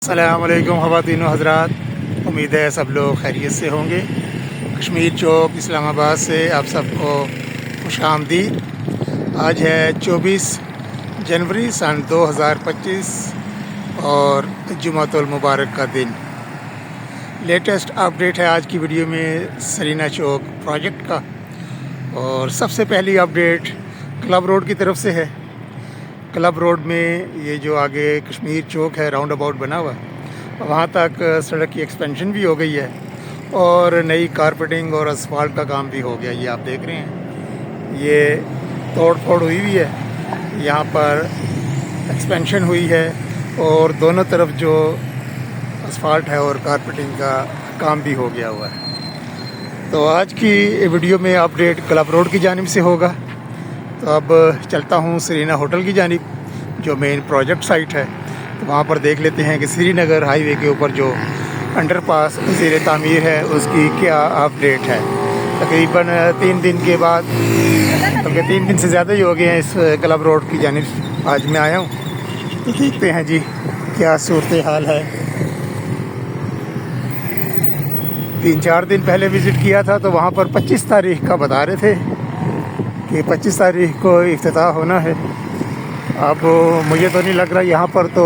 अस्सलाम वालेकुम ख़वातीन व हज़रात, उम्मीद है सब लोग खैरियत से होंगे। कश्मीर चौक इस्लामाबाद से आप सबको खुश आमदीद। आज है 24 जनवरी सन 2025 और जुमातुल मुबारक का दिन। लेटेस्ट अपडेट है आज की वीडियो में सरीना चौक प्रोजेक्ट का। और सबसे पहली अपडेट क्लब रोड की तरफ से है। क्लब रोड में ये जो आगे कश्मीर चौक है, राउंड अबाउट बना हुआ, वहाँ तक सड़क की एक्सपेंशन भी हो गई है और नई कारपेटिंग और असफाल्ट का काम भी हो गया। ये आप देख रहे हैं, ये तोड़ फोड़ हुई हुई है, यहाँ पर एक्सपेंशन हुई है और दोनों तरफ जो असफाल्ट है और कारपेटिंग का काम भी हो गया हुआ है। तो आज की वीडियो में अपडेट क्लब रोड की जानिब से होगा। तो अब चलता हूँ श्रीनगर होटल की जानिब, जो मेन प्रोजेक्ट साइट है। तो वहाँ पर देख लेते हैं कि श्रीनगर हाईवे के ऊपर जो अंडरपास ज़ेर तामीर है उसकी क्या अपडेट है। तकरीबन 3 दिन के बाद, बल्कि 3 दिन से ज़्यादा ही हो गए हैं इस क्लब रोड की जानिब आज मैं आया हूँ। तो देखते हैं जी क्या सूरत हाल है। 3-4 दिन पहले विज़िट किया था तो वहाँ पर 25 तारीख का बता रहे थे कि 25 तारीख को इफ्तिताह होना है। अब मुझे तो नहीं लग रहा, यहाँ पर तो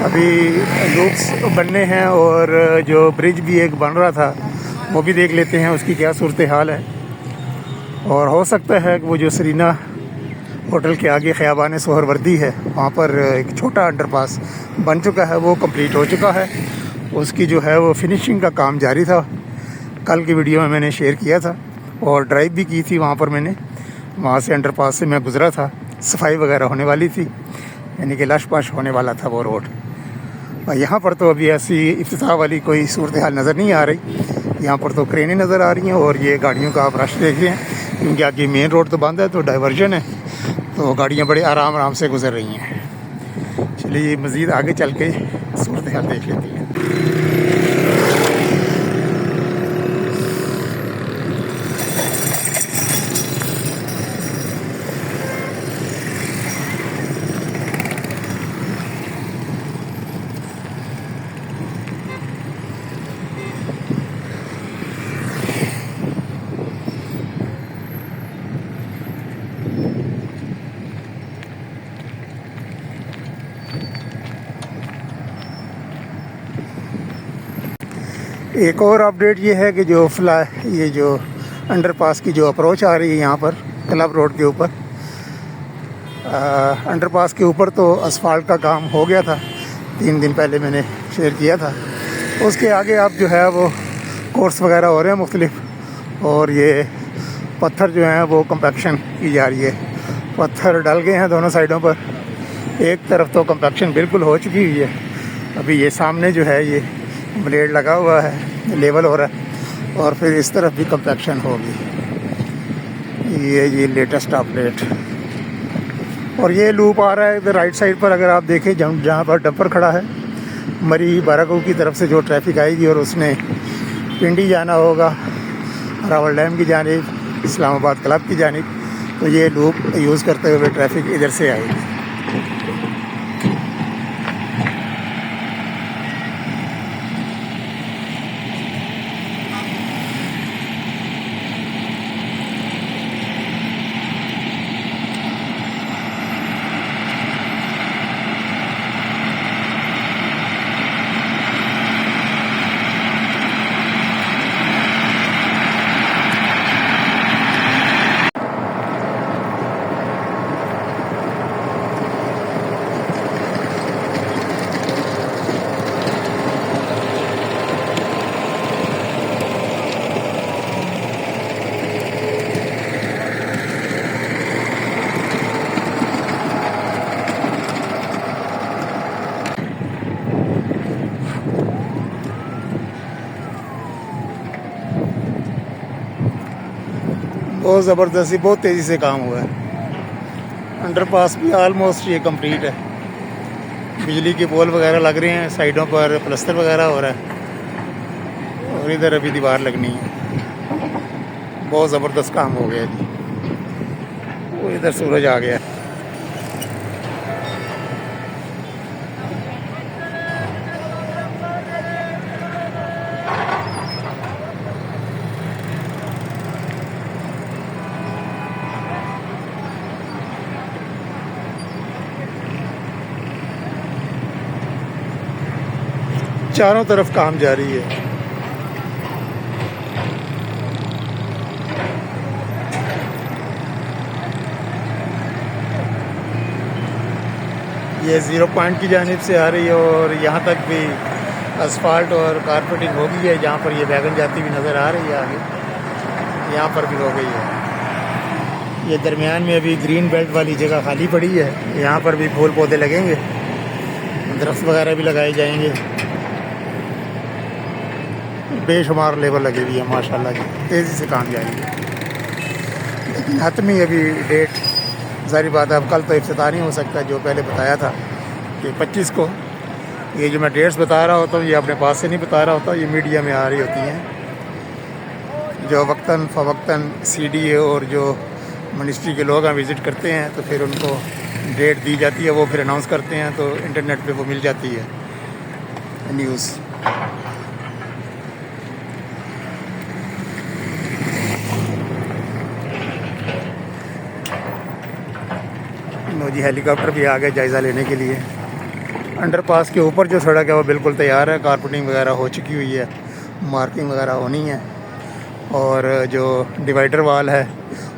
अभी लूप्स बनने हैं और जो ब्रिज भी एक बन रहा था वो भी देख लेते हैं उसकी क्या सूरत हाल है। और हो सकता है कि वो जो सरीना होटल के आगे ख़ियाबान सोहरवर्दी है, वहाँ पर एक छोटा अंडरपास बन चुका है, वो कंप्लीट हो चुका है। उसकी जो है वो फिनिशिंग का काम जारी था। कल की वीडियो में मैंने शेयर किया था और ड्राइव भी की थी वहाँ पर। मैंने वहाँ से अंडरपास से मैं गुज़रा था, सफाई वगैरह होने वाली थी, यानी कि लश पश होने वाला था वो रोड। और यहाँ पर तो अभी ऐसी इफ्तिताह वाली कोई सूरत हाल नज़र नहीं आ रही। यहाँ पर तो क्रेनें नज़र आ रही हैं और ये गाड़ियों का आप रश देख रहे हैं, क्योंकि आगे मेन रोड तो बंद है, तो डाइवर्जन है, तो गाड़ियाँ बड़े आराम से गुज़र रही हैं। चलिए मज़ीद आगे चल के सूरत हाल देख लेती हैं। एक और अपडेट ये है कि ये जो अंडरपास की जो अप्रोच आ रही है यहाँ पर क्लब रोड के ऊपर, अंडरपास के ऊपर तो असफाल्ट का काम हो गया था, 3 दिन पहले मैंने शेयर किया था। उसके आगे अब जो है वो कोर्स वगैरह हो रहे हैं मुख्तलिफ, और ये पत्थर जो हैं वो कंपैक्शन की जा रही है। पत्थर डल गए हैं दोनों साइडों पर, एक तरफ तो कंपैक्शन बिल्कुल हो चुकी हुई है। अभी ये सामने जो है ये ब्लेड लगा हुआ है, लेवल हो रहा है, और फिर इस तरफ भी कंपैक्शन होगी। ये लेटेस्ट अपडेट। और ये लूप आ रहा है इधर राइट साइड पर, अगर आप देखें जहाँ पर डंपर खड़ा है, मरी बारागो की तरफ से जो ट्रैफिक आएगी और उसने पिंडी जाना होगा रावल डैम की जानिब, इस्लामाबाद क्लब की जानिब, तो ये लूप यूज़ करते हुए ट्रैफिक इधर से आएगी। बहुत ज़बरदस्ती, बहुत तेज़ी से काम हुआ है। अंडरपास भी आलमोस्ट ये कंप्लीट है। बिजली के पोल वगैरह लग रहे हैं, साइडों पर प्लस्तर वगैरह हो रहा है, और इधर अभी दीवार लगनी है। बहुत ज़बरदस्त काम हो गया जी। वो इधर सूरज आ गया। चारों तरफ काम जारी है। ये ज़ीरो पॉइंट की जानिब से आ रही है और यहाँ तक भी असफाल्ट और कारपेटिंग हो गई है। जहाँ पर ये वैगन जाती हुई नज़र आ रही है आगे, यहाँ पर भी हो गई है। ये दरमियान में अभी ग्रीन बेल्ट वाली जगह खाली पड़ी है, यहाँ पर भी फूल पौधे लगेंगे, दरख्त वगैरह भी लगाए जाएंगे। बेशुमार लेबर लगी हुई है माशाल्लाह की, तेज़ी से काम जाएंगे। लेकिन हतमी अभी डेट ज़ाहिर बात है, अब कल तो इफ्तिताह नहीं हो सकता। जो पहले बताया था कि 25 को, ये जो मैं डेट्स बता रहा होता हूँ ये अपने पास से नहीं बता रहा होता, ये मीडिया में आ रही होती हैं। जो वक्तन फ़वक्तन CDA और जो मिनिस्ट्री के लोग विज़िट करते हैं तो फिर उनको डेट दी जाती है, वो फिर अनाउंस करते हैं तो इंटरनेट पे वो मिल जाती है न्यूज़। जी हेलीकॉप्टर भी आ गए जायज़ा लेने के लिए। अंडरपास के ऊपर जो सड़क है वो बिल्कुल तैयार है, कारपेटिंग वगैरह हो चुकी हुई है, मार्किंग वगैरह होनी है। और जो डिवाइडर वाल है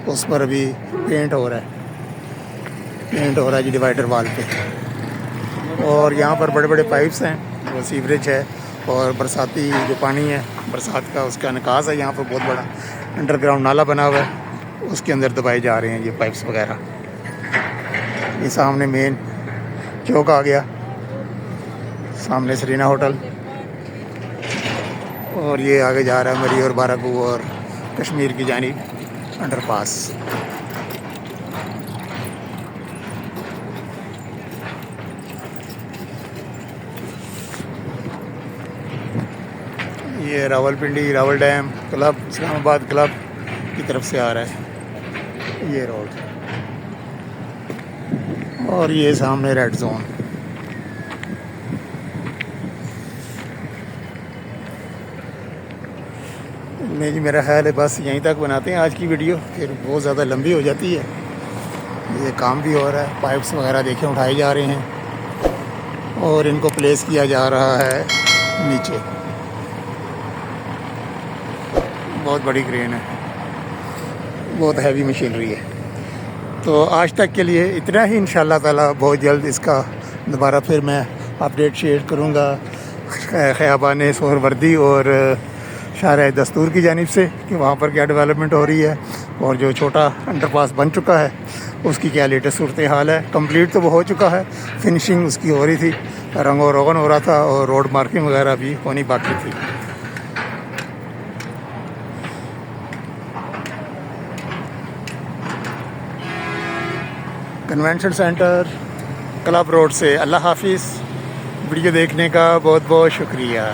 उस पर अभी पेंट हो रहा है जी डिवाइडर वाल पे। और यहाँ पर बड़े बड़े पाइप्स हैं, वो सीवरेज है और बरसाती जो पानी है बरसात का उसका निकास है। यहाँ पर बहुत बड़ा अंडरग्राउंड नाला बना हुआ है, उसके अंदर दबाए जा रहे हैं ये पाइप्स वगैरह। ये सामने मेन चौक आ गया, सामने सरीना होटल, और ये आगे जा रहा है मरी और बाराकू और कश्मीर की जानिब अंडरपास। ये Rawalpindi Rawal dam club Islamabad club की तरफ से आ रहा है ये रोड, और ये सामने रेड जोन। नहीं जी, मेरा ख्याल है बस यहीं तक बनाते हैं आज की वीडियो, फिर बहुत ज़्यादा लंबी हो जाती है। ये काम भी हो रहा है, पाइप्स वगैरह देखें उठाए जा रहे हैं और इनको प्लेस किया जा रहा है नीचे। बहुत बड़ी क्रेन है, बहुत हैवी मशीनरी है। तो आज तक के लिए इतना ही। इंशाअल्लाह ताला बहुत जल्द इसका दोबारा फिर मैं अपडेट शेयर करूँगा ख़याबान सोहरवर्दी और शाहराह दस्तूर की जानिब से कि वहाँ पर क्या डेवलपमेंट हो रही है और जो छोटा अंडरपास बन चुका है उसकी क्या लेटेस्ट सूरत हाल है। कंप्लीट तो वो हो चुका है, फिनिशिंग उसकी हो रही थी, रंग और रोगन हो रहा था और रोड मार्किंग वगैरह भी होनी बाकी थी। कन्वेंशन सेंटर क्लब रोड से। अल्लाह हाफिज़। वीडियो देखने का बहुत बहुत शुक्रिया।